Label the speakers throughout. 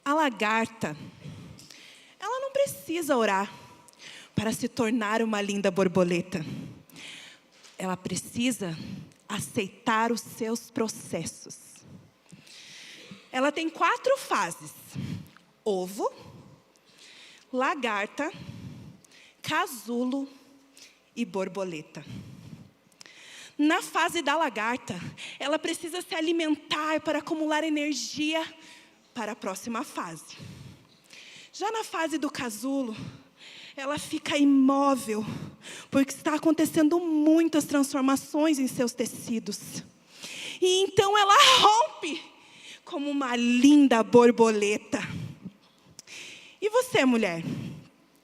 Speaker 1: A lagarta, ela não precisa orar para se tornar uma linda borboleta. Ela precisa aceitar os seus processos. Ela tem 4 fases: ovo, lagarta, casulo e borboleta. Na fase da lagarta, ela precisa se alimentar para acumular energia para a próxima fase. Já na fase do casulo, ela fica imóvel, porque está acontecendo muitas transformações em seus tecidos. E então ela rompe como uma linda borboleta. E você, mulher?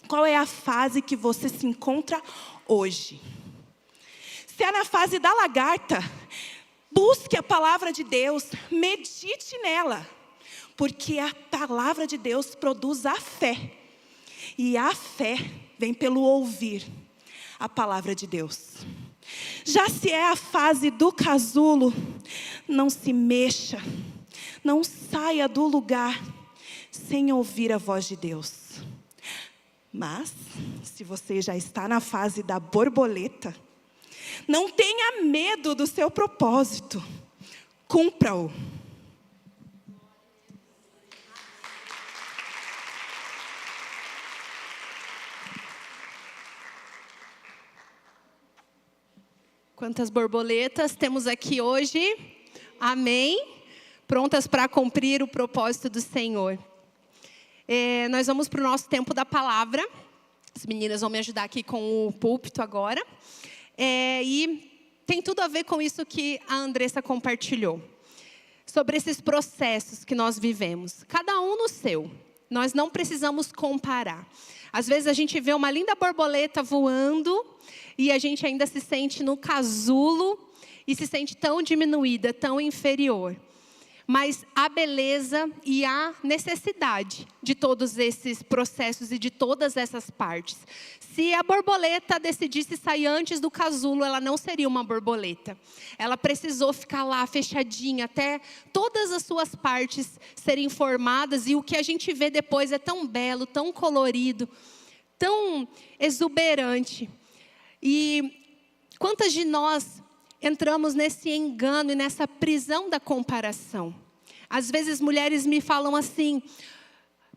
Speaker 1: Qual é a fase que você se encontra hoje? Se é na fase da lagarta, busque a palavra de Deus, medite nela. Porque a palavra de Deus produz a fé. E a fé vem pelo ouvir a palavra de Deus. Já se é a fase do casulo, não se mexa, não saia do lugar sem ouvir a voz de Deus. Mas, se você já está na fase da borboleta, não tenha medo do seu propósito. Cumpra-o.
Speaker 2: Quantas borboletas temos aqui hoje? Amém? Prontas para cumprir o propósito do Senhor. Nós vamos para o nosso tempo da palavra. As meninas vão me ajudar aqui com o púlpito agora. E tem tudo a ver com isso que a Andressa compartilhou. Sobre esses processos que nós vivemos. Cada um no seu. Nós não precisamos comparar. Às vezes a gente vê uma linda borboleta voando e a gente ainda se sente no casulo e se sente tão diminuída, tão inferior. Mas a beleza e a necessidade de todos esses processos e de todas essas partes. Se a borboleta decidisse sair antes do casulo, ela não seria uma borboleta. Ela precisou ficar lá fechadinha até todas as suas partes serem formadas. E o que a gente vê depois é tão belo, tão colorido, tão exuberante. E quantas de nós entramos nesse engano e nessa prisão da comparação? Às vezes mulheres me falam assim: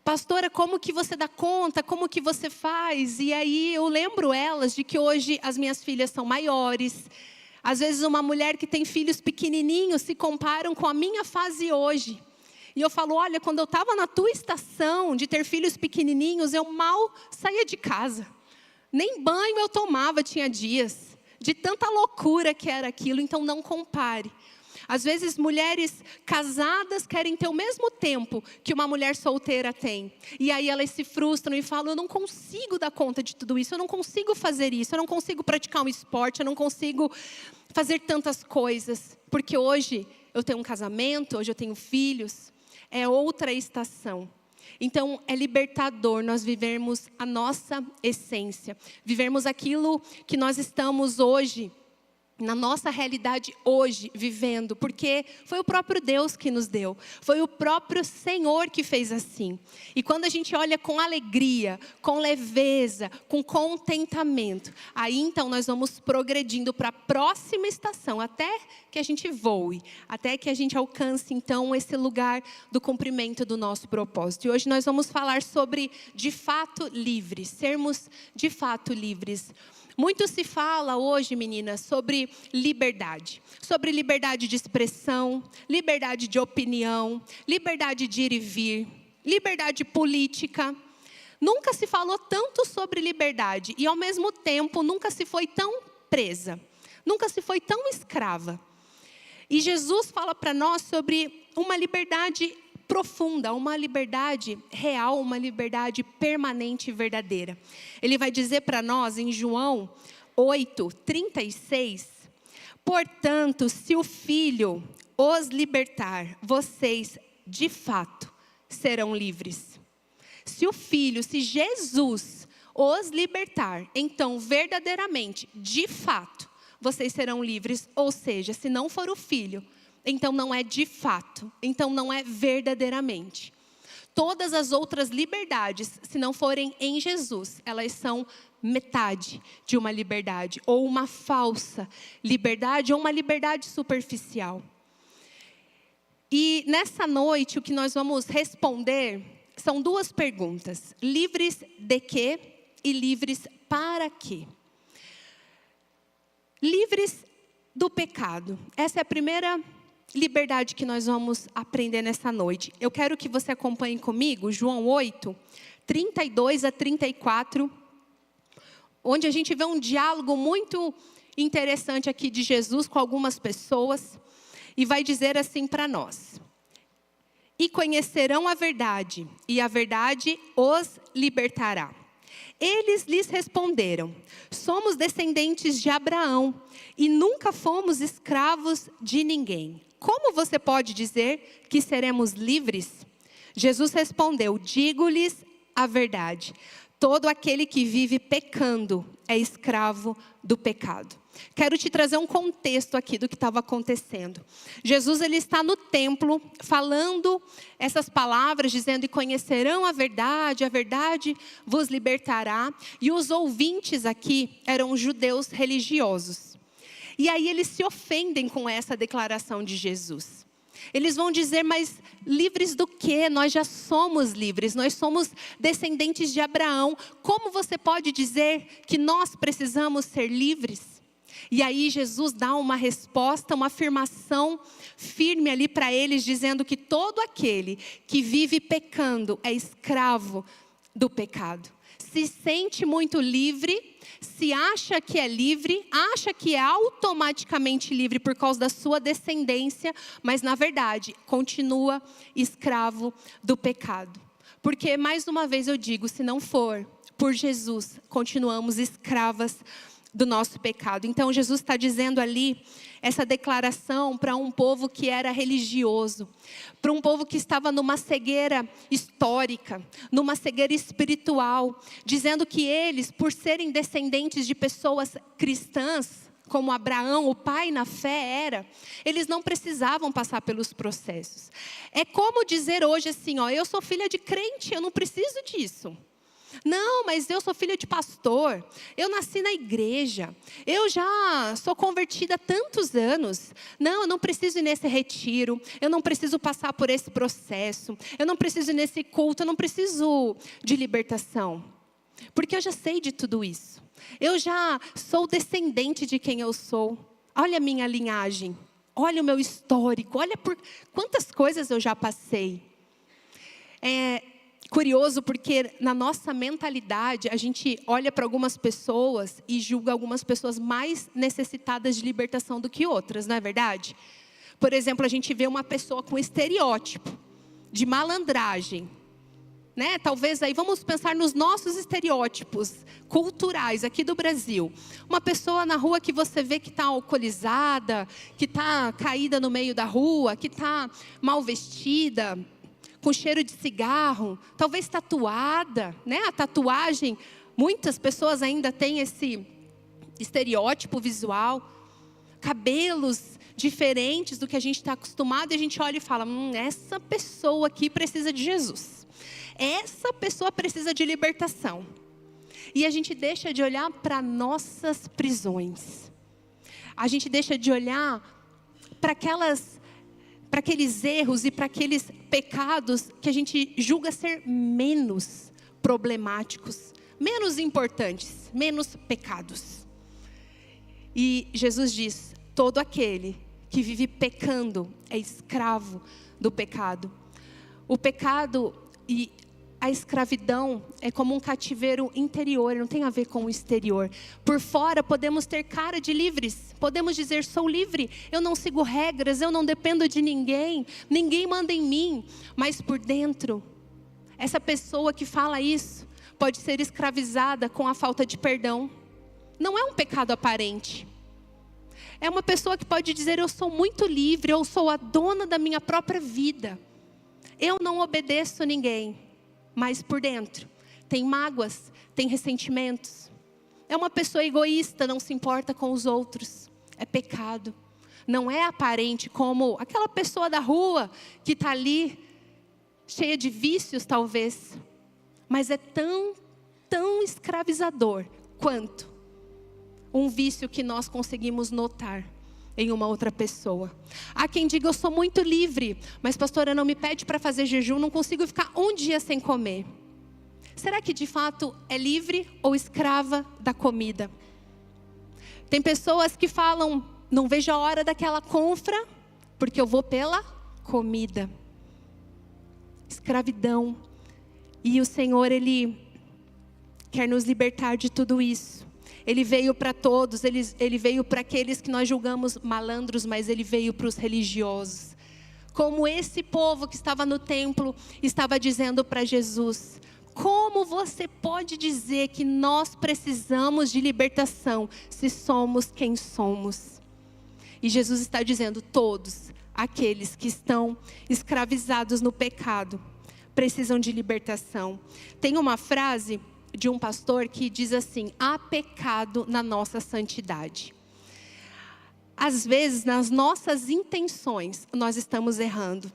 Speaker 2: pastora, como que você dá conta? Como que você faz? E aí eu lembro elas de que hoje as minhas filhas são maiores. Às vezes uma mulher que tem filhos pequenininhos se comparam com a minha fase hoje. E eu falo: olha, quando eu estava na tua estação de ter filhos pequenininhos, eu mal saía de casa. Nem banho eu tomava, tinha dias. De tanta loucura que era aquilo, então não compare. Às vezes mulheres casadas querem ter o mesmo tempo que uma mulher solteira tem. E aí elas se frustram e falam: eu não consigo dar conta de tudo isso, eu não consigo fazer isso, eu não consigo praticar um esporte, eu não consigo fazer tantas coisas. Porque hoje eu tenho um casamento, hoje eu tenho filhos, é outra estação. Então, é libertador nós vivermos a nossa essência. Vivermos aquilo que nós estamos hoje, na nossa realidade hoje, vivendo. Porque foi o próprio Deus que nos deu. Foi o próprio Senhor que fez assim. E quando a gente olha com alegria, com leveza, com contentamento, aí então nós vamos progredindo para a próxima estação, até que a gente voe, até que a gente alcance então esse lugar do cumprimento do nosso propósito. E hoje nós vamos falar sobre de fato livres, sermos de fato livres. Muito se fala hoje, meninas, sobre liberdade de expressão, liberdade de opinião, liberdade de ir e vir, liberdade política. Nunca se falou tanto sobre liberdade e, ao mesmo tempo, nunca se foi tão presa, nunca se foi tão escrava. E Jesus fala para nós sobre uma liberdade profunda, uma liberdade real, uma liberdade permanente e verdadeira. Ele vai dizer para nós em João 8:36, portanto, se o Filho os libertar, vocês de fato serão livres. Se o Filho, se Jesus os libertar, então verdadeiramente, de fato, vocês serão livres. Ou seja, se não for o Filho, então não é de fato, então não é verdadeiramente. todas as outras liberdades, se não forem em Jesus, elas são metade de uma liberdade, ou uma falsa liberdade, ou uma liberdade superficial. E nessa noite, o que nós vamos responder são duas perguntas: livres de quê e livres para quê? Livres do pecado. Essa é a primeira liberdade que nós vamos aprender nessa noite. Eu quero que você acompanhe comigo João 8, 32 a 34, onde a gente vê um diálogo muito interessante aqui de Jesus com algumas pessoas, e vai dizer assim para nós: e conhecerão a verdade, e a verdade os libertará. Eles lhes responderam: somos descendentes de Abraão e nunca fomos escravos de ninguém. Como você pode dizer que seremos livres? Jesus respondeu: digo-lhes a verdade. Todo aquele que vive pecando é escravo do pecado. Quero te trazer um contexto aqui do que estava acontecendo. Jesus, ele está no templo falando essas palavras, dizendo: e conhecerão a verdade vos libertará. E os ouvintes aqui eram judeus religiosos. E aí eles se ofendem com essa declaração de Jesus. Eles vão dizer: mas livres do quê? Nós já somos livres, nós somos descendentes de Abraão. Como você pode dizer que nós precisamos ser livres? E aí Jesus dá uma resposta, uma afirmação firme ali para eles, dizendo que todo aquele que vive pecando é escravo do pecado. Se sente muito livre, se acha que é livre, acha que é automaticamente livre por causa da sua descendência, mas na verdade continua escravo do pecado. Porque, mais uma vez eu digo, se não for por Jesus, continuamos escravas do nosso pecado. Então Jesus está dizendo ali essa declaração para um povo que era religioso, para um povo que estava numa cegueira histórica, numa cegueira espiritual, dizendo que eles, por serem descendentes de pessoas cristãs, como Abraão, o pai na fé era, eles não precisavam passar pelos processos. É como dizer hoje assim, ó, eu sou filha de crente, eu não preciso disso. Não, mas eu sou filha de pastor, eu nasci na igreja, eu já sou convertida há tantos anos. Não, eu não preciso ir nesse retiro, eu não preciso passar por esse processo, eu não preciso ir nesse culto, eu não preciso de libertação. Porque eu já sei de tudo isso, eu já sou descendente de quem eu sou. Olha a minha linhagem, olha o meu histórico, olha por quantas coisas eu já passei. Curioso porque na nossa mentalidade a gente olha para algumas pessoas e julga algumas pessoas mais necessitadas de libertação do que outras, não é verdade? Por exemplo, a gente vê uma pessoa com estereótipo de malandragem, né? Talvez aí vamos pensar nos nossos estereótipos culturais aqui do Brasil. Uma pessoa na rua que você vê que está alcoolizada, que está caída no meio da rua, que está mal vestida, com cheiro de cigarro, talvez tatuada, né? A tatuagem, muitas pessoas ainda têm esse estereótipo visual, cabelos diferentes do que a gente está acostumado, e a gente olha e fala: essa pessoa aqui precisa de Jesus, essa pessoa precisa de libertação. E a gente deixa de olhar para nossas prisões, a gente deixa de olhar para aqueles erros e para aqueles pecados que a gente julga ser menos problemáticos, menos importantes, menos pecados. E Jesus diz: todo aquele que vive pecando é escravo do pecado. O pecado e a escravidão é como um cativeiro interior, não tem a ver com o exterior. Por fora podemos ter cara de livres, podemos dizer: sou livre, eu não sigo regras, eu não dependo de ninguém, ninguém manda em mim. Mas por dentro, essa pessoa que fala isso pode ser escravizada com a falta de perdão. Não é um pecado aparente. É uma pessoa que pode dizer: eu sou muito livre, eu sou a dona da minha própria vida, eu não obedeço a ninguém. Mas por dentro tem mágoas, tem ressentimentos. É uma pessoa egoísta, não se importa com os outros. É pecado. Não é aparente como aquela pessoa da rua que está ali cheia de vícios talvez, mas é tão escravizador quanto um vício que nós conseguimos notar em uma outra pessoa. Há quem diga, eu sou muito livre, mas pastora, não me pede para fazer jejum, não consigo ficar um dia sem comer. Será que de fato é livre ou escrava da comida? Tem pessoas que falam, não vejo a hora daquela confra, porque eu vou pela comida. Escravidão. E o Senhor, Ele quer nos libertar de tudo isso. Ele veio para todos, Ele veio para aqueles que nós julgamos malandros, mas Ele veio para os religiosos. Como esse povo que estava no templo estava dizendo para Jesus, como você pode dizer que nós precisamos de libertação se somos quem somos? E Jesus está dizendo, todos aqueles que estão escravizados no pecado precisam de libertação. Tem uma frase de um pastor que diz assim, há pecado na nossa santidade. Às vezes, nas nossas intenções, nós estamos errando.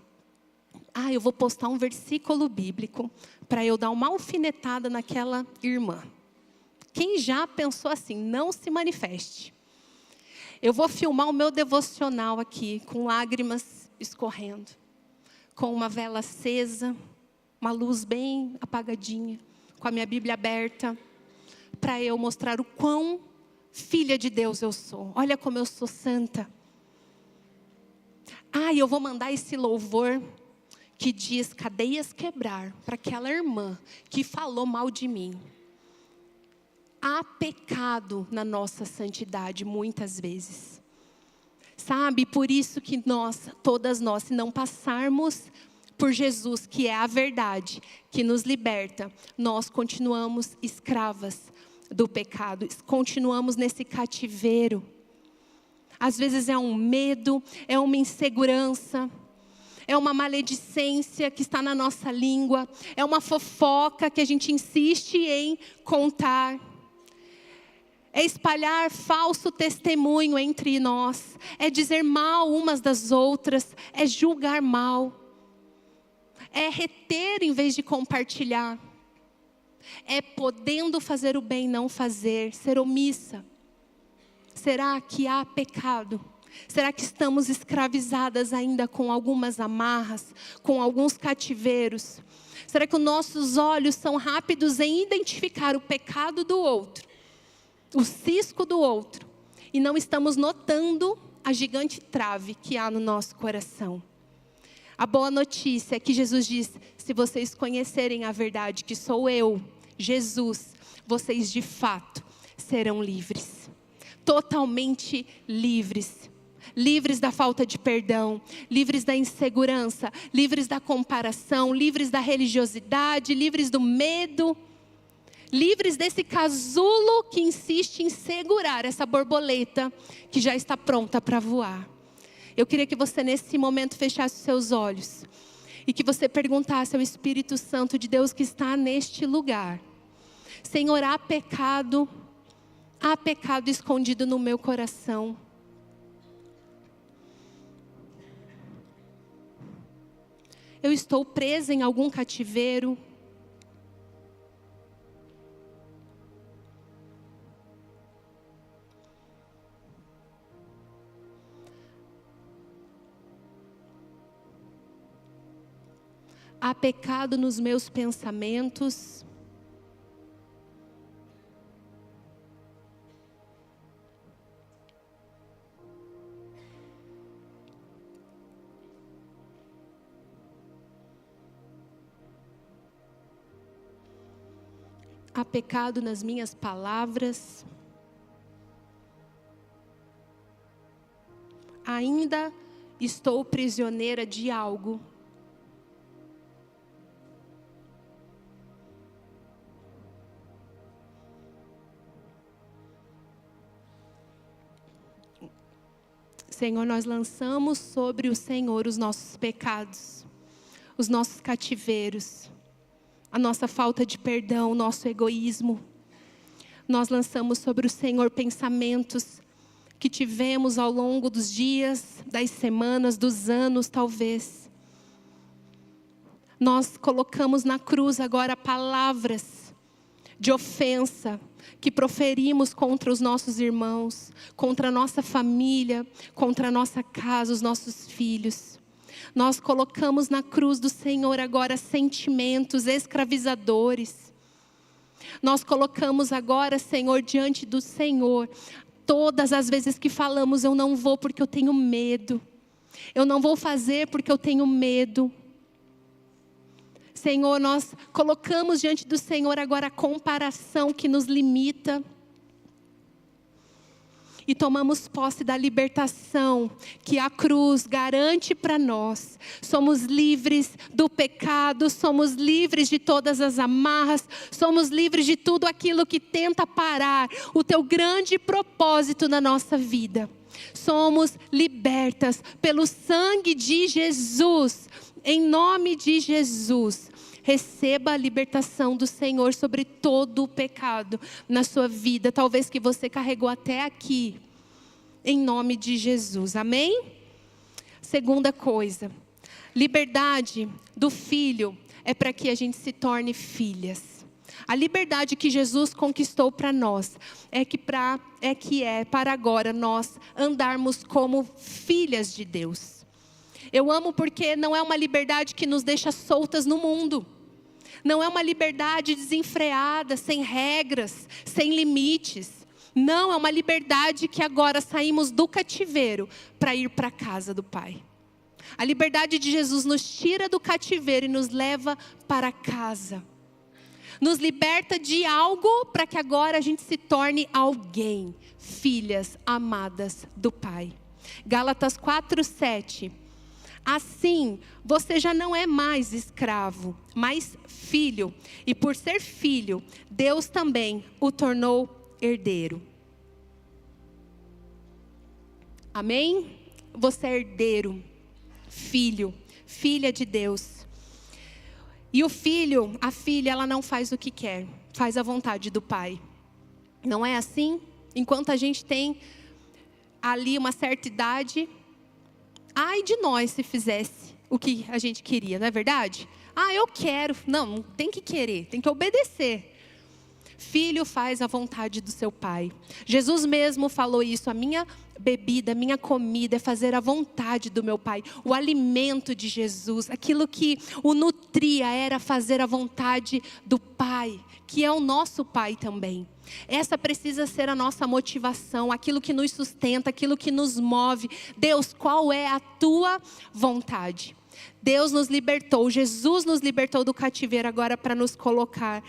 Speaker 2: Eu vou postar um versículo bíblico para eu dar uma alfinetada naquela irmã. Quem já pensou assim, não se manifeste. Eu vou filmar o meu devocional aqui, com lágrimas escorrendo, com uma vela acesa, uma luz bem apagadinha, com a minha Bíblia aberta, para eu mostrar o quão filha de Deus eu sou. Olha como eu sou santa. Eu vou mandar esse louvor que diz cadeias quebrar para aquela irmã que falou mal de mim. Há pecado na nossa santidade muitas vezes. Sabe, por isso que todas nós, se não passarmos por Jesus, que é a verdade, que nos liberta, nós continuamos escravas do pecado, continuamos nesse cativeiro. Às vezes é um medo, é uma insegurança, é uma maledicência que está na nossa língua, é uma fofoca que a gente insiste em contar, é espalhar falso testemunho entre nós, é dizer mal umas das outras, é julgar mal, é reter em vez de compartilhar, é podendo fazer o bem não fazer, ser omissa. Será que há pecado? Será que estamos escravizadas ainda com algumas amarras, com alguns cativeiros? Será que os nossos olhos são rápidos em identificar o pecado do outro, o cisco do outro, e não estamos notando a gigante trave que há no nosso coração? A boa notícia é que Jesus diz, se vocês conhecerem a verdade que sou eu, Jesus, vocês de fato serão livres. Totalmente livres. Livres da falta de perdão, livres da insegurança, livres da comparação, livres da religiosidade, livres do medo, livres desse casulo que insiste em segurar essa borboleta que já está pronta para voar. Eu queria que você nesse momento fechasse os seus olhos e que você perguntasse ao Espírito Santo de Deus que está neste lugar: Senhor, há pecado escondido no meu coração. Eu estou presa em algum cativeiro. Há pecado nos meus pensamentos. Há pecado nas minhas palavras. Ainda estou prisioneira de algo. Senhor, nós lançamos sobre o Senhor os nossos pecados, os nossos cativeiros, a nossa falta de perdão, o nosso egoísmo. Nós lançamos sobre o Senhor pensamentos que tivemos ao longo dos dias, das semanas, dos anos talvez. nós colocamos na cruz agora palavras de ofensa que proferimos contra os nossos irmãos, contra a nossa família, contra a nossa casa, os nossos filhos. Nós colocamos na cruz do Senhor agora sentimentos escravizadores. Nós colocamos agora, Senhor, diante do Senhor, todas as vezes que falamos, eu não vou porque eu tenho medo. Eu não vou fazer porque eu tenho medo. Senhor, nós colocamos diante do Senhor agora a comparação que nos limita. E tomamos posse da libertação que a cruz garante para nós. Somos livres do pecado, somos livres de todas as amarras, somos livres de tudo aquilo que tenta parar o teu grande propósito na nossa vida. Somos libertas pelo sangue de Jesus, em nome de Jesus. Receba a libertação do Senhor sobre todo o pecado na sua vida, talvez que você carregou até aqui, em nome de Jesus, amém? Segunda coisa, liberdade do filho é para que a gente se torne filhas. A liberdade que Jesus conquistou para nós é para agora nós andarmos como filhas de Deus. Eu amo porque não é uma liberdade que nos deixa soltas no mundo. Não é uma liberdade desenfreada, sem regras, sem limites. Não, é uma liberdade que agora saímos do cativeiro para ir para a casa do Pai. A liberdade de Jesus nos tira do cativeiro e nos leva para casa. Nos liberta de algo para que agora a gente se torne alguém. Filhas amadas do Pai. Gálatas 4:7. Assim, você já não é mais escravo, mas filho. E por ser filho, Deus também o tornou herdeiro. Amém? Você é herdeiro, filho, filha de Deus. E o filho, a filha, ela não faz o que quer, faz a vontade do Pai. Não é assim? Enquanto a gente tem ali uma certa idade, ai de nós se fizesse o que a gente queria, não é verdade? Ah, eu quero. Não tem que querer, tem que obedecer. Filho faz a vontade do seu pai. Jesus mesmo falou isso, a minha bebida, a minha comida é fazer a vontade do meu Pai. O alimento de Jesus, aquilo que o nutria era fazer a vontade do Pai, que é o nosso Pai também. Essa precisa ser a nossa motivação, aquilo que nos sustenta, aquilo que nos move. Deus, qual é a tua vontade? Deus nos libertou, Jesus nos libertou do cativeiro agora para nos colocar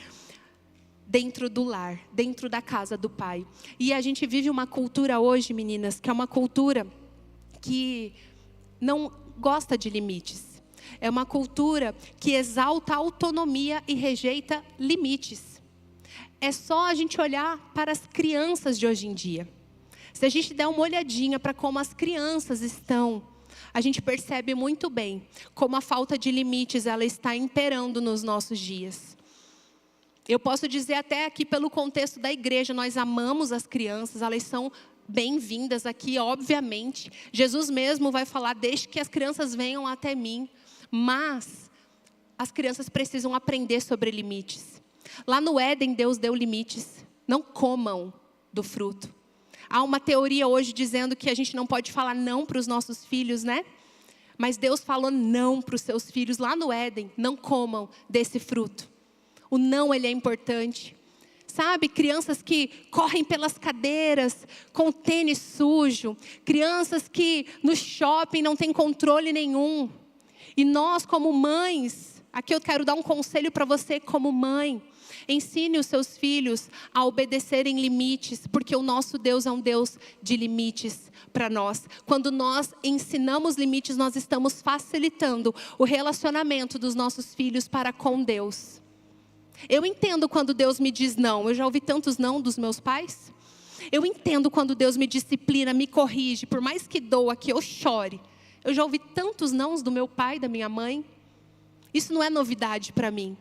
Speaker 2: dentro do lar, dentro da casa do Pai. E a gente vive uma cultura hoje, meninas, que é uma cultura que não gosta de limites. É uma cultura que exalta a autonomia e rejeita limites. É só a gente olhar para as crianças de hoje em dia. Se a gente der uma olhadinha para como as crianças estão, a gente percebe muito bem como a falta de limites ela está imperando nos nossos dias. Eu posso dizer até aqui pelo contexto da igreja, nós amamos as crianças, elas são bem-vindas aqui, obviamente. Jesus mesmo vai falar, deixe que as crianças venham até mim. Mas as crianças precisam aprender sobre limites. Lá no Éden, Deus deu limites. Não comam do fruto. Há uma teoria hoje dizendo que a gente não pode falar não para os nossos filhos, né? Mas Deus falou não para os seus filhos lá no Éden. Não comam desse fruto. O não, ele é importante. Sabe, crianças que correm pelas cadeiras com tênis sujo. Crianças que no shopping não têm controle nenhum. E nós como mães, aqui eu quero dar um conselho para você como mãe. Ensine os seus filhos a obedecerem limites, porque o nosso Deus é um Deus de limites para nós. Quando nós ensinamos limites, nós estamos facilitando o relacionamento dos nossos filhos para com Deus. Eu entendo quando Deus me diz não. Eu já ouvi tantos não dos meus pais. Eu entendo quando Deus me disciplina, me corrige, por mais que doa, que eu chore. Eu já ouvi tantos nãos do meu pai, da minha mãe. Isso não é novidade para mim.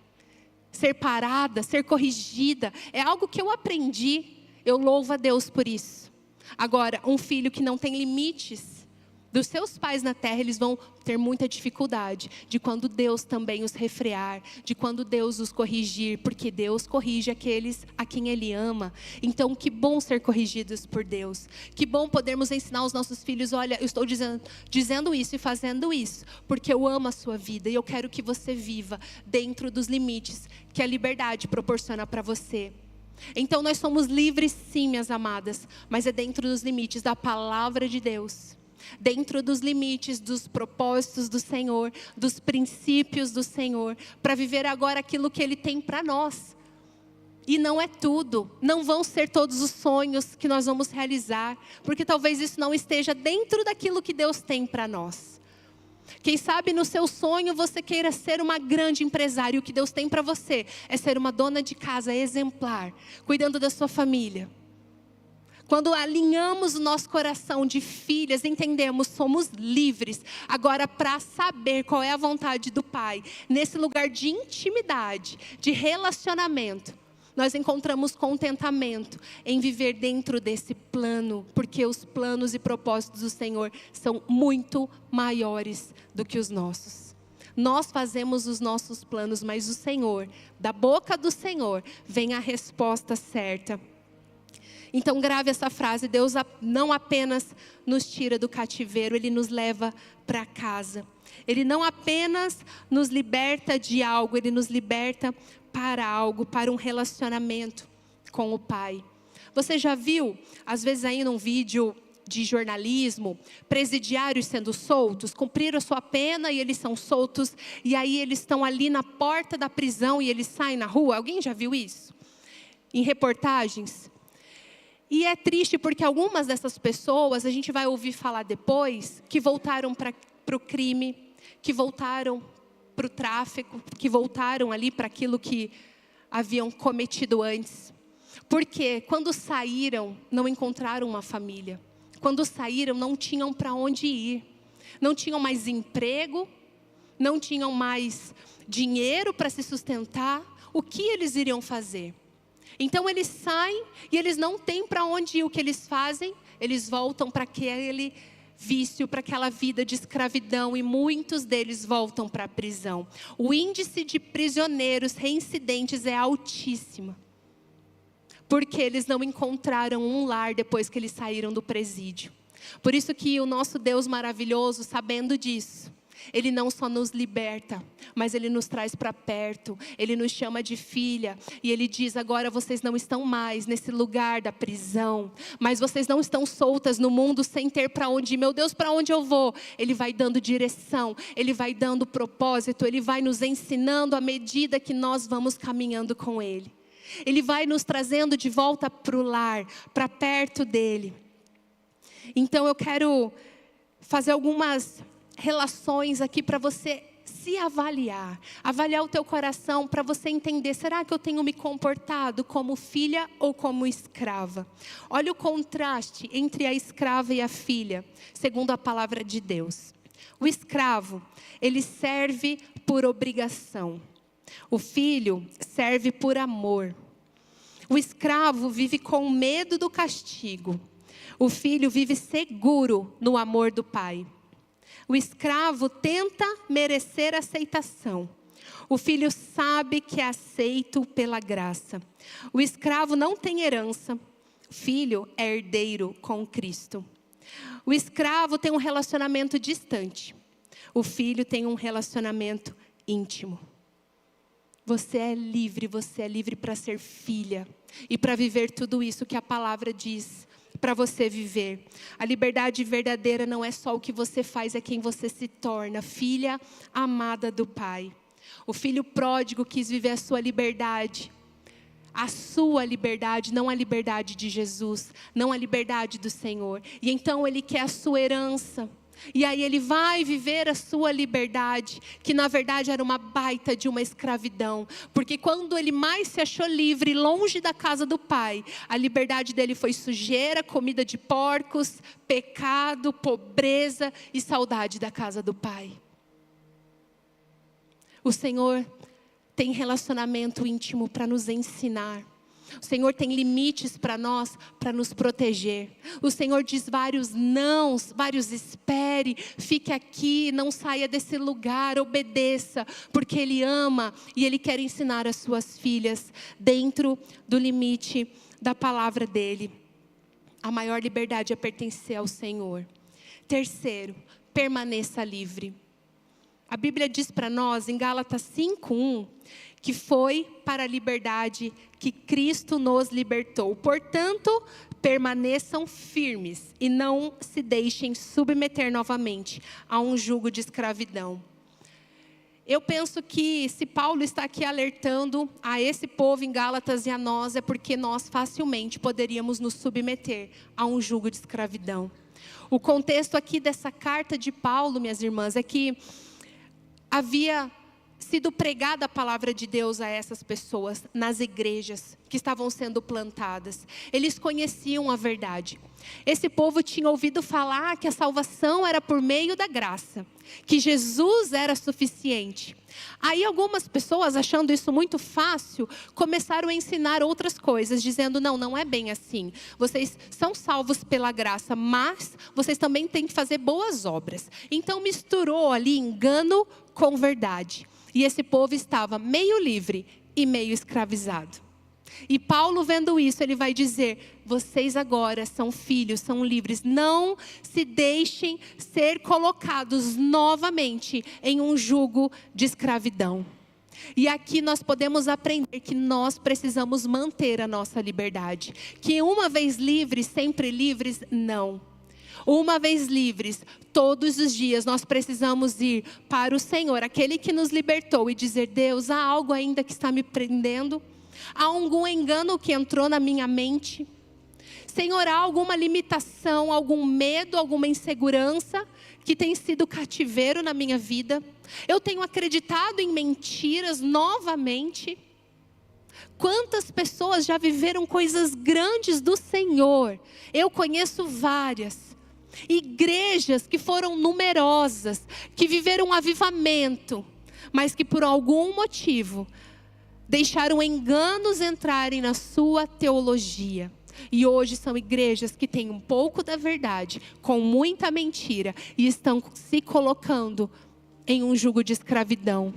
Speaker 2: Ser parada, ser corrigida, é algo que eu aprendi. Eu louvo a Deus por isso. Agora, um filho que não tem limites, dos seus pais na terra, eles vão ter muita dificuldade de quando Deus também os refrear, de quando Deus os corrigir, porque Deus corrige aqueles a quem Ele ama. Então, que bom ser corrigidos por Deus. Que bom podermos ensinar aos nossos filhos, olha, eu estou dizendo isso e fazendo isso, porque eu amo a sua vida e eu quero que você viva dentro dos limites que a liberdade proporciona para você. Então, nós somos livres sim, minhas amadas, mas é dentro dos limites da palavra de Deus. Dentro dos limites dos propósitos do Senhor, dos princípios do Senhor, para viver agora aquilo que Ele tem para nós. E não é tudo, não vão ser todos os sonhos que nós vamos realizar, porque talvez isso não esteja dentro daquilo que Deus tem para nós. Quem sabe no seu sonho você queira ser uma grande empresária, e o que Deus tem para você é ser uma dona de casa exemplar, cuidando da sua família. Quando alinhamos o nosso coração de filhas, entendemos, somos livres. Agora, para saber qual é a vontade do Pai, nesse lugar de intimidade, de relacionamento, nós encontramos contentamento em viver dentro desse plano, porque os planos e propósitos do Senhor são muito maiores do que os nossos. Nós fazemos os nossos planos, mas o Senhor, da boca do Senhor, vem a resposta certa. Então grave essa frase, Deus não apenas nos tira do cativeiro, Ele nos leva para casa. Ele não apenas nos liberta de algo, Ele nos liberta para algo, para um relacionamento com o Pai. Você já viu, às vezes aí num vídeo de jornalismo, presidiários sendo soltos, cumpriram a sua pena e eles são soltos, e aí eles estão ali na porta da prisão e eles saem na rua? Alguém já viu isso? Em reportagens? E é triste porque algumas dessas pessoas, a gente vai ouvir falar depois, que voltaram para o crime, que voltaram para o tráfico, que voltaram ali para aquilo que haviam cometido antes. Porque quando saíram, não encontraram uma família. Quando saíram, não tinham para onde ir. Não tinham mais emprego, não tinham mais dinheiro para se sustentar. O que eles iriam fazer? Então eles saem e eles não têm para onde ir. O que eles fazem? Eles voltam para aquele vício, para aquela vida de escravidão, e muitos deles voltam para a prisão. O índice de prisioneiros reincidentes é altíssimo, porque eles não encontraram um lar depois que eles saíram do presídio. Por isso que o nosso Deus maravilhoso, sabendo disso, Ele não só nos liberta, mas Ele nos traz para perto. Ele nos chama de filha. E Ele diz, agora vocês não estão mais nesse lugar da prisão. Mas vocês não estão soltas no mundo sem ter para onde ir. Meu Deus, para onde eu vou? Ele vai dando direção. Ele vai dando propósito. Ele vai nos ensinando à medida que nós vamos caminhando com Ele. Ele vai nos trazendo de volta para o lar, para perto dEle. Então eu quero fazer algumas relações aqui para você se avaliar o teu coração, para você entender, será que eu tenho me comportado como filha ou como escrava? Olha o contraste entre a escrava e a filha, segundo a palavra de Deus. O escravo, ele serve por obrigação. O filho serve por amor. O escravo vive com medo do castigo. O filho vive seguro no amor do pai. O escravo tenta merecer aceitação. O filho sabe que é aceito pela graça. O escravo não tem herança. O filho é herdeiro com Cristo. O escravo tem um relacionamento distante. O filho tem um relacionamento íntimo. Você é livre para ser filha. E para viver tudo isso que a palavra diz para você viver. A liberdade verdadeira não é só o que você faz, é quem você se torna. Filha amada do Pai. O filho pródigo quis viver a sua liberdade. A sua liberdade, não a liberdade de Jesus. Não a liberdade do Senhor. E então ele quer a sua herança. E aí ele vai viver a sua liberdade, que na verdade era uma baita de uma escravidão. Porque quando ele mais se achou livre, longe da casa do pai, a liberdade dele foi sujeira, comida de porcos, pecado, pobreza e saudade da casa do pai. O Senhor tem relacionamento íntimo para nos ensinar. O Senhor tem limites para nós, para nos proteger. O Senhor diz vários nãos, vários espere, fique aqui, não saia desse lugar, obedeça, porque Ele ama e Ele quer ensinar as suas filhas dentro do limite da palavra dEle. A maior liberdade é pertencer ao Senhor. Terceiro, permaneça livre. A Bíblia diz para nós, em Gálatas 5:1, que foi para a liberdade que Cristo nos libertou. Portanto, permaneçam firmes e não se deixem submeter novamente a um jugo de escravidão. Eu penso que se Paulo está aqui alertando a esse povo em Gálatas e a nós, é porque nós facilmente poderíamos nos submeter a um jugo de escravidão. O contexto aqui dessa carta de Paulo, minhas irmãs, é que havia sido pregada a palavra de Deus a essas pessoas nas igrejas que estavam sendo plantadas. Eles conheciam a verdade. Esse povo tinha ouvido falar que a salvação era por meio da graça, que Jesus era suficiente. Aí algumas pessoas, achando isso muito fácil, começaram a ensinar outras coisas, dizendo, não é bem assim. Vocês são salvos pela graça, mas vocês também têm que fazer boas obras. Então misturou ali engano com verdade. E esse povo estava meio livre e meio escravizado. E Paulo, vendo isso, ele vai dizer, vocês agora são filhos, são livres. Não se deixem ser colocados novamente em um jugo de escravidão. E aqui nós podemos aprender que nós precisamos manter a nossa liberdade. Que uma vez livres, sempre livres, não. Uma vez livres, todos os dias nós precisamos ir para o Senhor, aquele que nos libertou, e dizer, Deus, há algo ainda que está me prendendo? Há algum engano que entrou na minha mente? Senhor, há alguma limitação, algum medo, alguma insegurança que tem sido cativeiro na minha vida? Eu tenho acreditado em mentiras novamente? Quantas pessoas já viveram coisas grandes do Senhor? Eu conheço várias. Igrejas que foram numerosas, que viveram um avivamento, mas que por algum motivo deixaram enganos entrarem na sua teologia. E hoje são igrejas que têm um pouco da verdade, com muita mentira, e estão se colocando em um jugo de escravidão.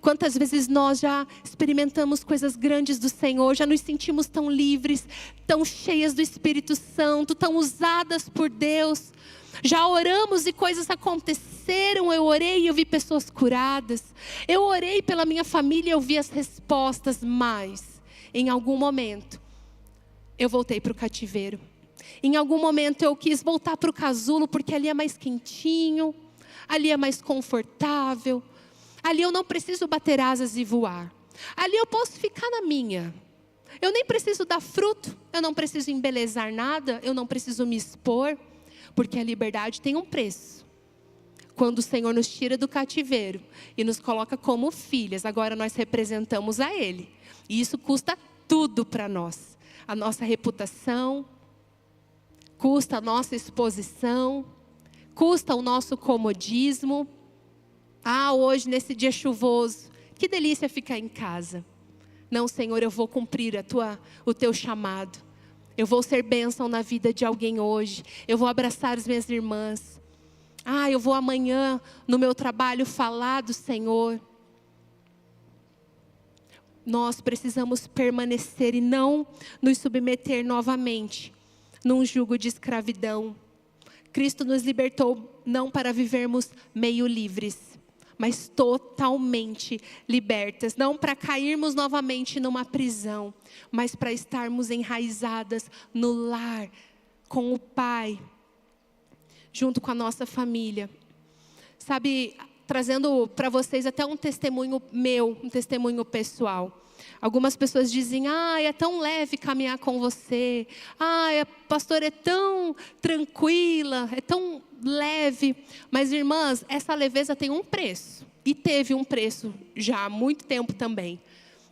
Speaker 2: Quantas vezes nós já experimentamos coisas grandes do Senhor, já nos sentimos tão livres, tão cheias do Espírito Santo, tão usadas por Deus. Já oramos e coisas aconteceram, eu orei e eu vi pessoas curadas. Eu orei pela minha família e eu vi as respostas, mas em algum momento eu voltei para o cativeiro. Em algum momento eu quis voltar para o casulo porque ali é mais quentinho, ali é mais confortável. Ali eu não preciso bater asas e voar. Ali eu posso ficar na minha. Eu nem preciso dar fruto. Eu não preciso embelezar nada. Eu não preciso me expor. Porque a liberdade tem um preço. Quando o Senhor nos tira do cativeiro e nos coloca como filhas, agora nós representamos a Ele. E isso custa tudo para nós. A nossa reputação, custa a nossa exposição, custa o nosso comodismo. Hoje nesse dia chuvoso, que delícia ficar em casa. Não, Senhor, eu vou cumprir o teu chamado. Eu vou ser bênção na vida de alguém hoje. Eu vou abraçar as minhas irmãs. Eu vou amanhã no meu trabalho falar do Senhor. Nós precisamos permanecer e não nos submeter novamente num jugo de escravidão. Cristo nos libertou não para vivermos meio livres, mas totalmente libertas. Não para cairmos novamente numa prisão, mas para estarmos enraizadas no lar, com o Pai, junto com a nossa família. Sabe, trazendo para vocês até um testemunho meu, um testemunho pessoal. Algumas pessoas dizem, é tão leve caminhar com você. A pastora é tão tranquila, é tão leve. Mas, irmãs, essa leveza tem um preço. E teve um preço já há muito tempo também.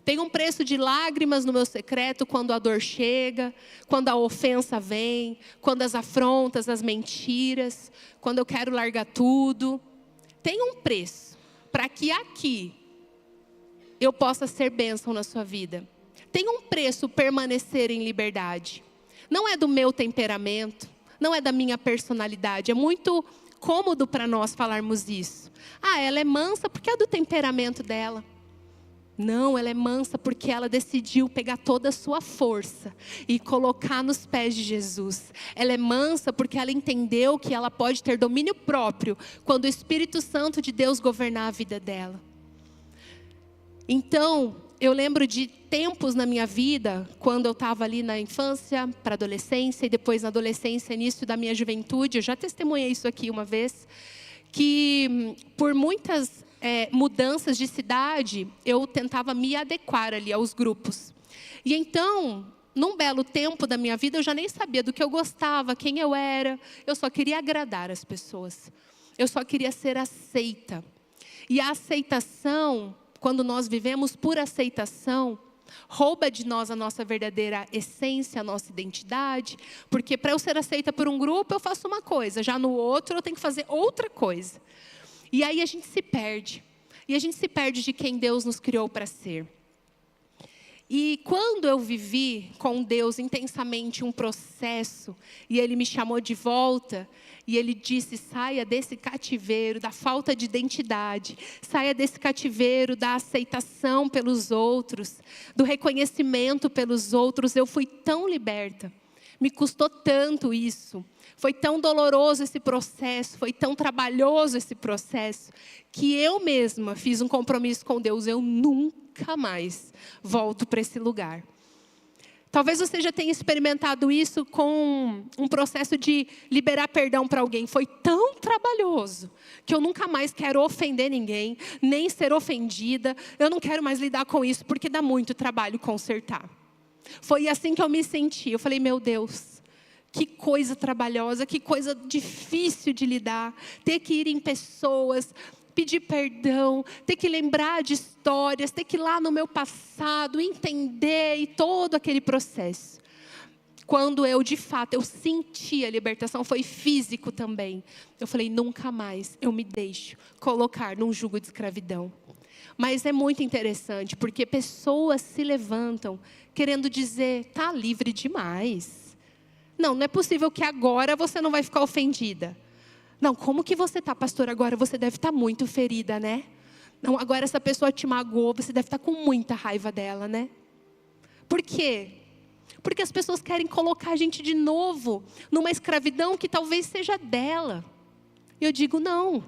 Speaker 2: Tem um preço de lágrimas no meu secreto quando a dor chega, quando a ofensa vem, quando as afrontas, as mentiras, quando eu quero largar tudo. Tem um preço para que aqui eu possa ser bênção na sua vida. Tem um preço permanecer em liberdade. Não é do meu temperamento, não é da minha personalidade. É muito cômodo para nós falarmos isso. Ela é mansa porque é do temperamento dela. Não, ela é mansa porque ela decidiu pegar toda a sua força e colocar nos pés de Jesus. Ela é mansa porque ela entendeu que ela pode ter domínio próprio quando o Espírito Santo de Deus governar a vida dela. Então, eu lembro de tempos na minha vida, quando eu estava ali na infância, para adolescência, e depois na adolescência, início da minha juventude, eu já testemunhei isso aqui uma vez, que por muitas mudanças de cidade, eu tentava me adequar ali aos grupos. E então, num belo tempo da minha vida, eu já nem sabia do que eu gostava, quem eu era, eu só queria agradar as pessoas. Eu só queria ser aceita. E a aceitação, quando nós vivemos por aceitação, rouba de nós a nossa verdadeira essência, a nossa identidade, porque para eu ser aceita por um grupo, eu faço uma coisa, já no outro eu tenho que fazer outra coisa. E aí a gente se perde. E a gente se perde de quem Deus nos criou para ser. E quando eu vivi com Deus intensamente um processo, e Ele me chamou de volta, e Ele disse, saia desse cativeiro da falta de identidade, saia desse cativeiro da aceitação pelos outros, do reconhecimento pelos outros, eu fui tão liberta. Me custou tanto isso. Foi tão doloroso esse processo, foi tão trabalhoso esse processo, que eu mesma fiz um compromisso com Deus. Eu nunca mais volto para esse lugar. Talvez você já tenha experimentado isso com um processo de liberar perdão para alguém. Foi tão trabalhoso que eu nunca mais quero ofender ninguém, nem ser ofendida. Eu não quero mais lidar com isso, porque dá muito trabalho consertar. Foi assim que eu me senti. Eu falei, meu Deus, que coisa trabalhosa, que coisa difícil de lidar. Ter que ir em pessoas, pedir perdão, ter que lembrar de histórias, ter que ir lá no meu passado, entender e todo aquele processo. Quando eu, de fato, eu senti a libertação, foi físico também. Eu falei, nunca mais eu me deixo colocar num jugo de escravidão. Mas é muito interessante, porque pessoas se levantam querendo dizer, está livre demais. Não é possível que agora você não vai ficar ofendida. Não, como que você está, pastor? Agora você deve estar muito ferida, né? Não, agora essa pessoa te magoou, você deve estar com muita raiva dela, né? Por quê? Porque as pessoas querem colocar a gente de novo numa escravidão que talvez seja dela. E eu digo, não,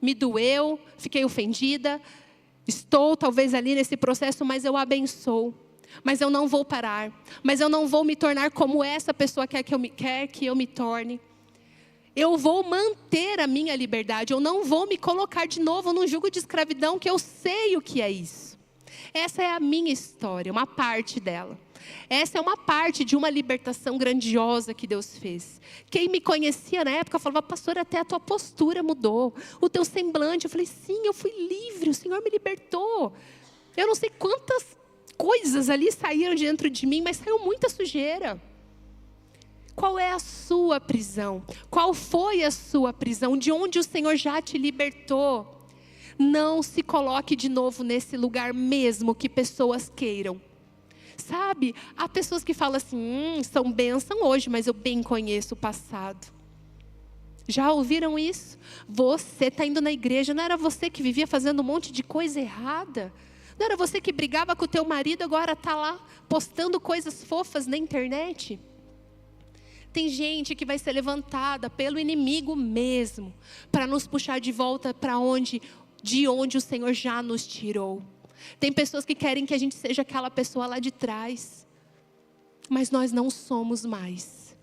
Speaker 2: me doeu, fiquei ofendida, estou talvez ali nesse processo, mas eu abençoo. Mas eu não vou parar, mas eu não vou me tornar como essa pessoa quer que eu me torne. Eu vou manter a minha liberdade, eu não vou me colocar de novo num jugo de escravidão, que eu sei o que é isso. Essa é a minha história, uma parte dela. Essa é uma parte de uma libertação grandiosa que Deus fez. Quem me conhecia na época falava, pastor, até a tua postura mudou, o teu semblante. Eu falei, sim, eu fui livre, o Senhor me libertou. Eu não sei quantas coisas ali saíram de dentro de mim, mas saiu muita sujeira. Qual é a sua prisão? Qual foi a sua prisão? De onde o Senhor já te libertou? Não se coloque de novo nesse lugar, mesmo que pessoas queiram. Sabe, há pessoas que falam assim, são bênção hoje, mas eu bem conheço o passado. Já ouviram isso? Você está indo na igreja, não era você que vivia fazendo um monte de coisa errada? Não era você que brigava com o teu marido, agora está lá postando coisas fofas na internet? Tem gente que vai ser levantada pelo inimigo mesmo, para nos puxar de volta para de onde o Senhor já nos tirou. Tem pessoas que querem que a gente seja aquela pessoa lá de trás. Mas nós não somos mais.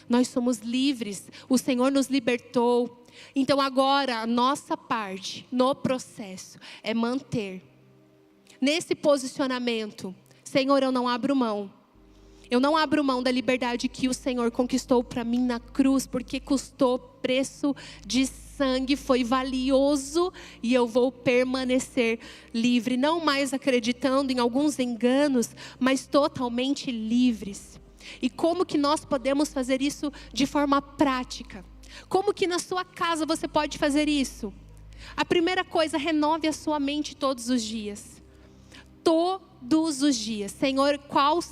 Speaker 2: Nós somos livres. O Senhor nos libertou. Então agora a nossa parte no processo é manter. Nesse posicionamento, Senhor, eu não abro mão. Eu não abro mão da liberdade que o Senhor conquistou para mim na cruz, porque custou preço de sangue, foi valioso, e eu vou permanecer livre, não mais acreditando em alguns enganos, mas totalmente livres. E como que nós podemos fazer isso de forma prática? Como que na sua casa você pode fazer isso? A primeira coisa, renove a sua mente todos os dias. todos os dias: Senhor, quais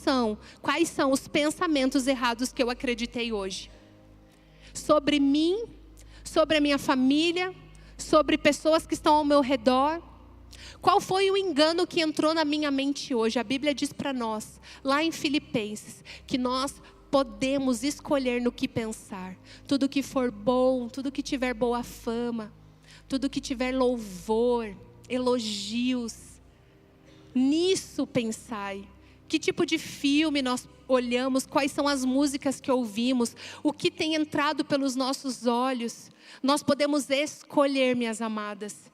Speaker 2: são os pensamentos errados que eu acreditei hoje? Sobre mim, sobre a minha família, sobre pessoas que estão ao meu redor. Qual foi o engano que entrou na minha mente hoje? A Bíblia diz para nós, lá em Filipenses, que nós podemos escolher no que pensar. Tudo que for bom, tudo que tiver boa fama, tudo que tiver louvor, elogios, nisso pensai. Que tipo de filme nós olhamos, quais são as músicas que ouvimos, o que tem entrado pelos nossos olhos. Nós podemos escolher, minhas amadas,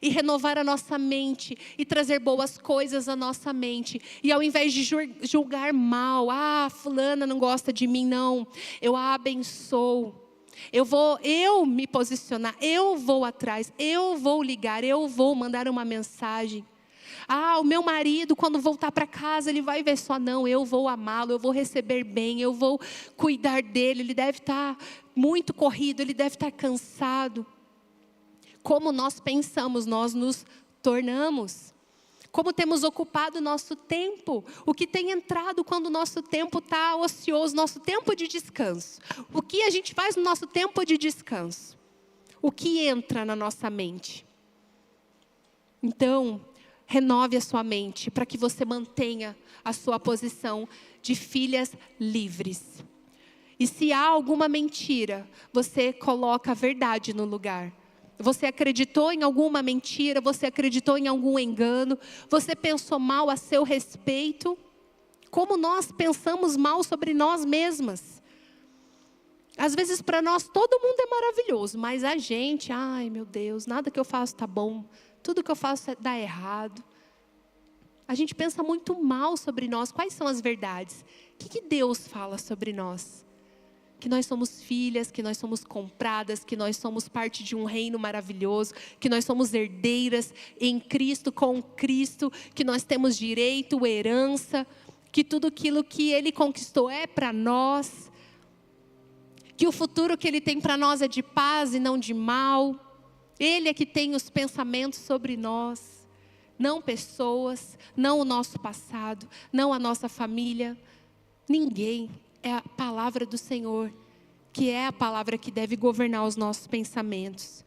Speaker 2: e renovar a nossa mente, e trazer boas coisas à nossa mente. E ao invés de julgar mal, fulana não gosta de mim, não, eu a abençoo. Eu me posicionar, eu vou atrás, eu vou ligar, eu vou mandar uma mensagem. O meu marido, quando voltar para casa, ele vai ver só, não, eu vou amá-lo, eu vou receber bem, eu vou cuidar dele, ele deve estar muito corrido, ele deve estar cansado. Como nós pensamos, nós nos tornamos. Como temos ocupado o nosso tempo, o que tem entrado quando o nosso tempo está ocioso, nosso tempo de descanso. O que a gente faz no nosso tempo de descanso? O que entra na nossa mente? Então, renove a sua mente para que você mantenha a sua posição de filhas livres. E se há alguma mentira, você coloca a verdade no lugar. Você acreditou em alguma mentira, você acreditou em algum engano, você pensou mal a seu respeito, como nós pensamos mal sobre nós mesmas. Às vezes para nós todo mundo é maravilhoso, mas a gente, ai meu Deus, nada que eu faço está bom, tudo que eu faço dá errado. A gente pensa muito mal sobre nós. Quais são as verdades? O que Deus fala sobre nós? Que nós somos filhas, que nós somos compradas, que nós somos parte de um reino maravilhoso, que nós somos herdeiras em Cristo, com Cristo, que nós temos direito, herança, que tudo aquilo que Ele conquistou é para nós, que o futuro que Ele tem para nós é de paz e não de mal. Ele é que tem os pensamentos sobre nós, não pessoas, não o nosso passado, não a nossa família, ninguém. É a palavra do Senhor, que é a palavra que deve governar os nossos pensamentos.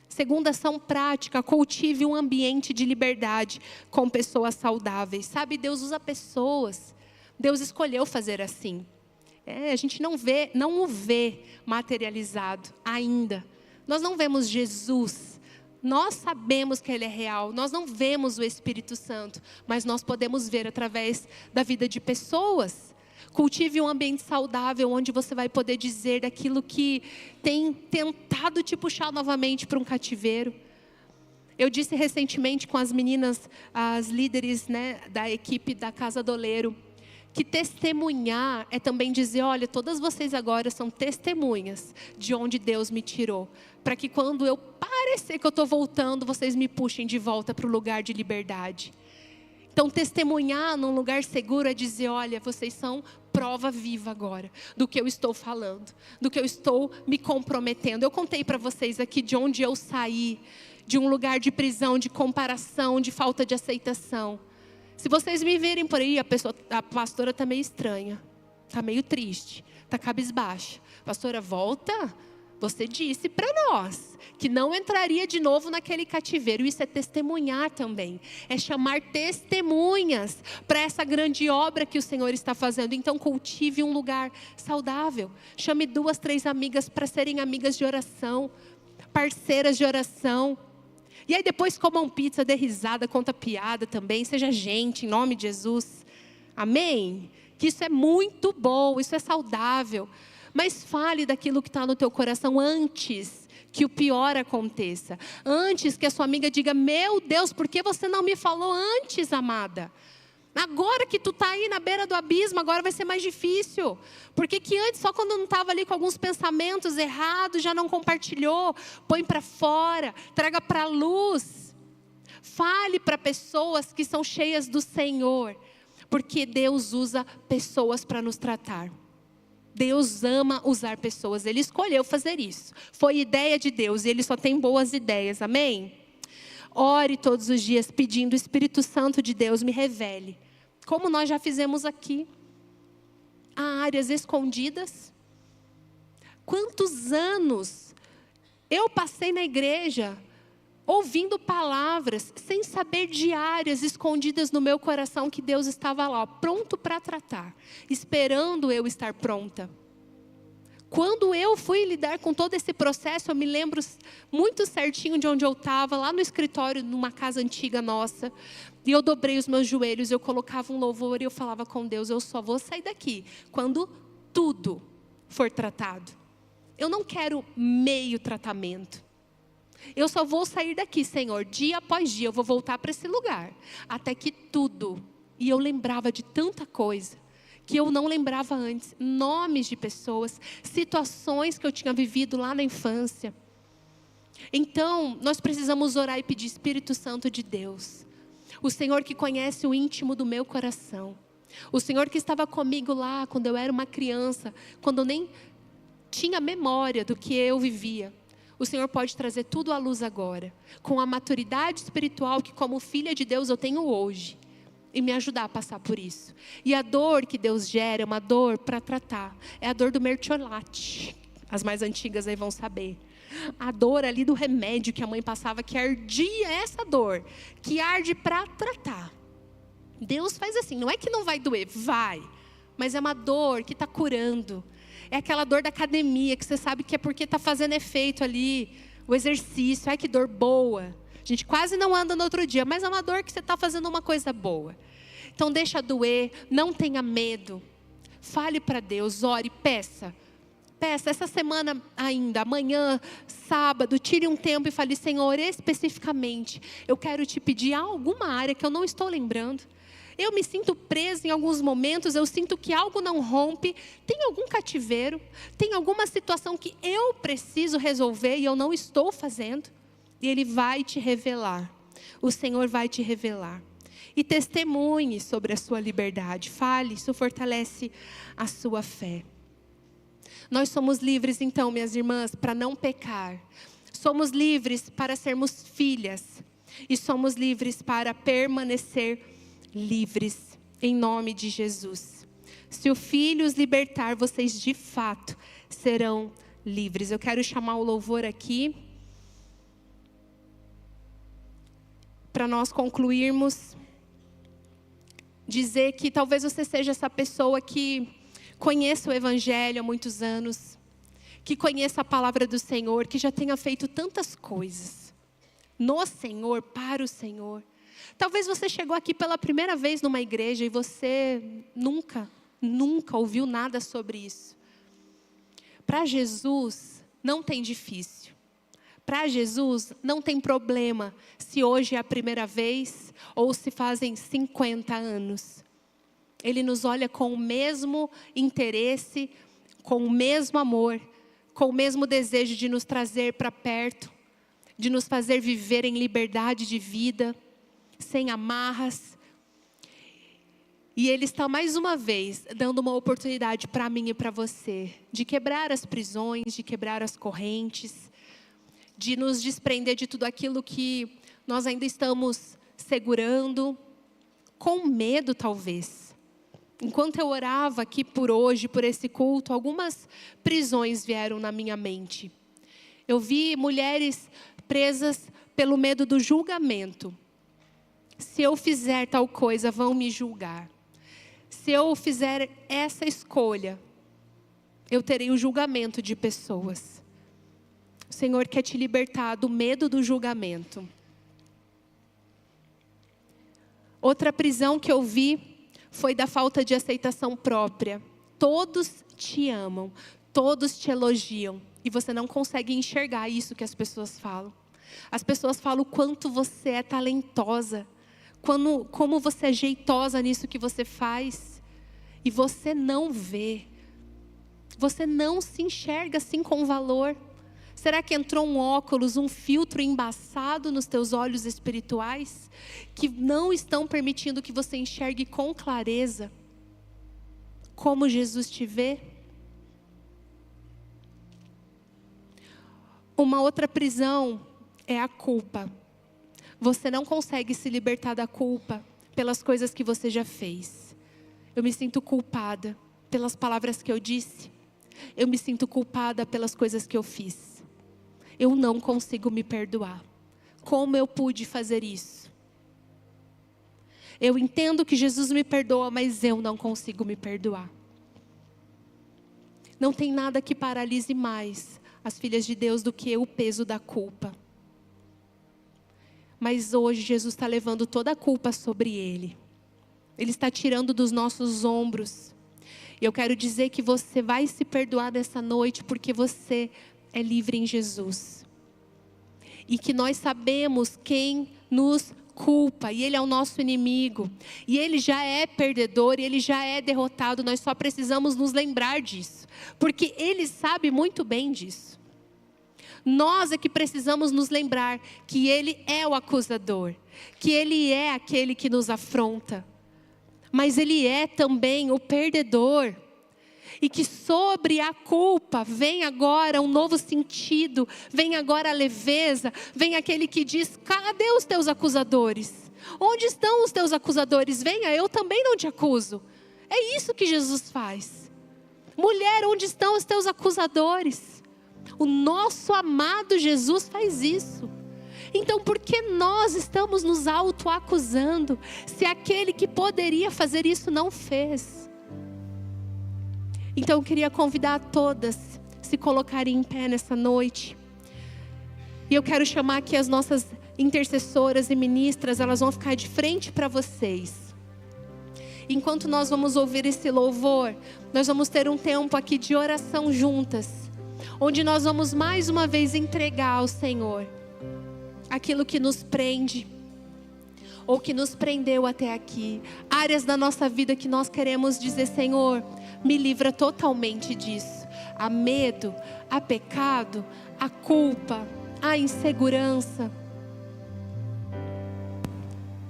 Speaker 2: Segunda ação prática: cultive um ambiente de liberdade com pessoas saudáveis. Sabe, Deus usa pessoas. Deus escolheu fazer assim. A gente não o vê materializado ainda. Nós não vemos Jesus. Nós sabemos que Ele é real. Nós não vemos o Espírito Santo, mas nós podemos ver através da vida de pessoas. Cultive um ambiente saudável, onde você vai poder dizer daquilo que tem tentado te puxar novamente para um cativeiro. Eu disse recentemente com as meninas, as líderes, da equipe da Casa do Oleiro, que testemunhar é também dizer, olha, todas vocês agora são testemunhas de onde Deus me tirou. Para que quando eu parecer que eu estou voltando, vocês me puxem de volta para o lugar de liberdade. Então, testemunhar num lugar seguro é dizer, olha, vocês são prova viva agora do que eu estou falando, do que eu estou me comprometendo. Eu contei para vocês aqui de onde eu saí, de um lugar de prisão, de comparação, de falta de aceitação. Se vocês me verem por aí, a pastora está meio estranha, está meio triste, está cabisbaixa. Pastora, volta. Você disse para nós que não entraria de novo naquele cativeiro. Isso é testemunhar também. É chamar testemunhas para essa grande obra que o Senhor está fazendo. Então cultive um lugar saudável. Chame 2, 3 amigas para serem amigas de oração, parceiras de oração. E aí depois comam pizza, dê risada, conta piada também. Seja gente, em nome de Jesus. Amém? Que isso é muito bom, isso é saudável. Mas fale daquilo que está no teu coração antes que o pior aconteça. Antes que a sua amiga diga, meu Deus, por que você não me falou antes, amada? Agora que tu está aí na beira do abismo, agora vai ser mais difícil. Porque que antes, só quando não estava ali com alguns pensamentos errados, já não compartilhou. Põe para fora, traga para a luz. Fale para pessoas que são cheias do Senhor. Porque Deus usa pessoas para nos tratar. Deus ama usar pessoas, Ele escolheu fazer isso. Foi ideia de Deus e Ele só tem boas ideias, amém? Ore todos os dias pedindo: o Espírito Santo de Deus me revele. Como nós já fizemos aqui. Há áreas escondidas. Quantos anos eu passei na igreja ouvindo palavras, sem saber de áreas escondidas no meu coração que Deus estava lá, pronto para tratar, esperando eu estar pronta. Quando eu fui lidar com todo esse processo, eu me lembro muito certinho de onde eu estava, lá no escritório, numa casa antiga nossa. E eu dobrei os meus joelhos, eu colocava um louvor e eu falava com Deus: eu só vou sair daqui quando tudo for tratado. Eu não quero meio tratamento. Eu só vou sair daqui, Senhor, dia após dia, eu vou voltar para esse lugar. Até que tudo, e eu lembrava de tanta coisa que eu não lembrava antes, nomes de pessoas, situações que eu tinha vivido lá na infância. Então, nós precisamos orar e pedir: Espírito Santo de Deus, o Senhor que conhece o íntimo do meu coração, o Senhor que estava comigo lá quando eu era uma criança, quando eu nem tinha memória do que eu vivia. O Senhor pode trazer tudo à luz agora, com a maturidade espiritual que como filha de Deus eu tenho hoje, e me ajudar a passar por isso. E a dor que Deus gera é uma dor para tratar. É a dor do mertiolate. As mais antigas aí vão saber. A dor ali do remédio que a mãe passava, que ardia, essa dor, que arde para tratar. Deus faz assim, não é que não vai doer, vai. Mas é uma dor que está curando. É aquela dor da academia, que você sabe que é porque está fazendo efeito ali, o exercício. Ai, que dor boa. A gente quase não anda no outro dia, mas é uma dor que você está fazendo uma coisa boa. Então deixa doer, não tenha medo. Fale para Deus, ore, peça. Peça, essa semana ainda, amanhã, sábado, tire um tempo e fale: Senhor, especificamente, eu quero te pedir alguma área que eu não estou lembrando. Eu me sinto presa em alguns momentos, eu sinto que algo não rompe. Tem algum cativeiro, tem alguma situação que eu preciso resolver e eu não estou fazendo. E Ele vai te revelar. O Senhor vai te revelar. E testemunhe sobre a sua liberdade. Fale, isso fortalece a sua fé. Nós somos livres então, minhas irmãs, para não pecar. Somos livres para sermos filhas. E somos livres para permanecer livres. Em nome de Jesus. Se o Filho os libertar, vocês de fato serão livres. Eu quero chamar o louvor aqui, para nós concluirmos, dizer que talvez você seja essa pessoa que conheça o Evangelho há muitos anos, que conheça a palavra do Senhor, que já tenha feito tantas coisas no Senhor, para o Senhor. Talvez você chegou aqui pela primeira vez numa igreja e você nunca ouviu nada sobre isso. Para Jesus não tem difícil. Para Jesus não tem problema se hoje é a primeira vez ou se fazem 50 anos. Ele nos olha com o mesmo interesse, com o mesmo amor, com o mesmo desejo de nos trazer para perto, de nos fazer viver em liberdade de vida, sem amarras. E Ele está mais uma vez dando uma oportunidade para mim e para você, de quebrar as prisões, de quebrar as correntes, de nos desprender de tudo aquilo que nós ainda estamos segurando, com medo talvez. Enquanto eu orava aqui por hoje, por esse culto, algumas prisões vieram na minha mente. Eu vi mulheres presas pelo medo do julgamento. Se eu fizer tal coisa, vão me julgar. Se eu fizer essa escolha, eu terei o julgamento de pessoas. O Senhor quer te libertar do medo do julgamento. Outra prisão que eu vi foi da falta de aceitação própria. Todos te amam, todos te elogiam, e você não consegue enxergar isso que as pessoas falam. As pessoas falam o quanto você é talentosa, como você é jeitosa nisso que você faz, e você não vê, você não se enxerga assim com valor. Será que entrou um óculos, um filtro embaçado nos teus olhos espirituais, que não estão permitindo que você enxergue com clareza como Jesus te vê? Uma outra prisão é a culpa. você não consegue se libertar da culpa pelas coisas que você já fez. Eu me sinto culpada pelas palavras que eu disse. Eu me sinto culpada pelas coisas que eu fiz. Eu não consigo me perdoar. Como eu pude fazer isso? Eu entendo que Jesus me perdoa, mas eu não consigo me perdoar. Não tem nada que paralise mais as filhas de Deus do que o peso da culpa. Mas hoje Jesus está levando toda a culpa sobre Ele. Ele está tirando dos nossos ombros. E eu quero dizer que você vai se perdoar nessa noite porque você é livre em Jesus. E que nós sabemos quem nos culpa. E Ele é o nosso inimigo. E Ele já é perdedor e Ele já é derrotado. Nós só precisamos nos lembrar disso. Porque Ele sabe muito bem disso. Nós é que precisamos nos lembrar que Ele é o acusador. Que Ele é aquele que nos afronta. Mas Ele é também o perdedor. E que sobre a culpa vem agora um novo sentido, vem agora a leveza, vem aquele que diz: cadê os teus acusadores? Onde estão os teus acusadores? Venha, eu também não te acuso. É isso que Jesus faz. Mulher, onde estão os teus acusadores? O nosso amado Jesus faz isso. Então por que nós estamos nos auto-acusando, se aquele que poderia fazer isso não fez? Então eu queria convidar a todas a se colocarem em pé nessa noite. E eu quero chamar aqui as nossas intercessoras e ministras, elas vão ficar de frente para vocês. Enquanto nós vamos ouvir esse louvor, nós vamos ter um tempo aqui de oração juntas, onde nós vamos mais uma vez entregar ao Senhor aquilo que nos prende, ou que nos prendeu até aqui. Áreas da nossa vida que nós queremos dizer: Senhor, me livra totalmente disso. A medo, a pecado, a culpa, a insegurança.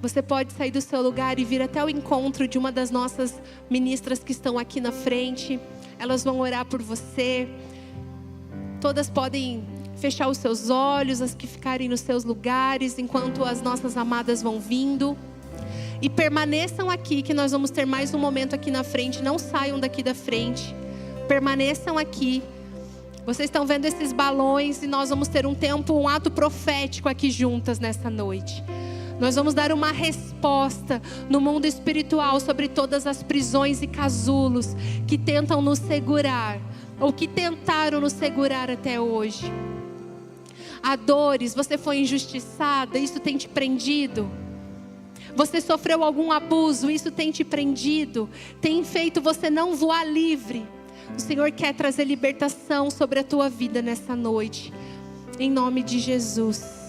Speaker 2: Você pode sair do seu lugar e vir até o encontro de uma das nossas ministras que estão aqui na frente. Elas vão orar por você. Todas podem fechar os seus olhos, as que ficarem nos seus lugares, enquanto as nossas amadas vão vindo. E permaneçam aqui, que nós vamos ter mais um momento aqui na frente. Não saiam daqui da frente. Permaneçam aqui. Vocês estão vendo esses balões e nós vamos ter um tempo, um ato profético aqui juntas nessa noite. Nós vamos dar uma resposta no mundo espiritual sobre todas as prisões e casulos que tentam nos segurar, ou que tentaram nos segurar até hoje. Há dores, você foi injustiçada, isso tem te prendido. Você sofreu algum abuso, isso tem te prendido, tem feito você não voar livre. O Senhor quer trazer libertação sobre a tua vida nessa noite, em nome de Jesus.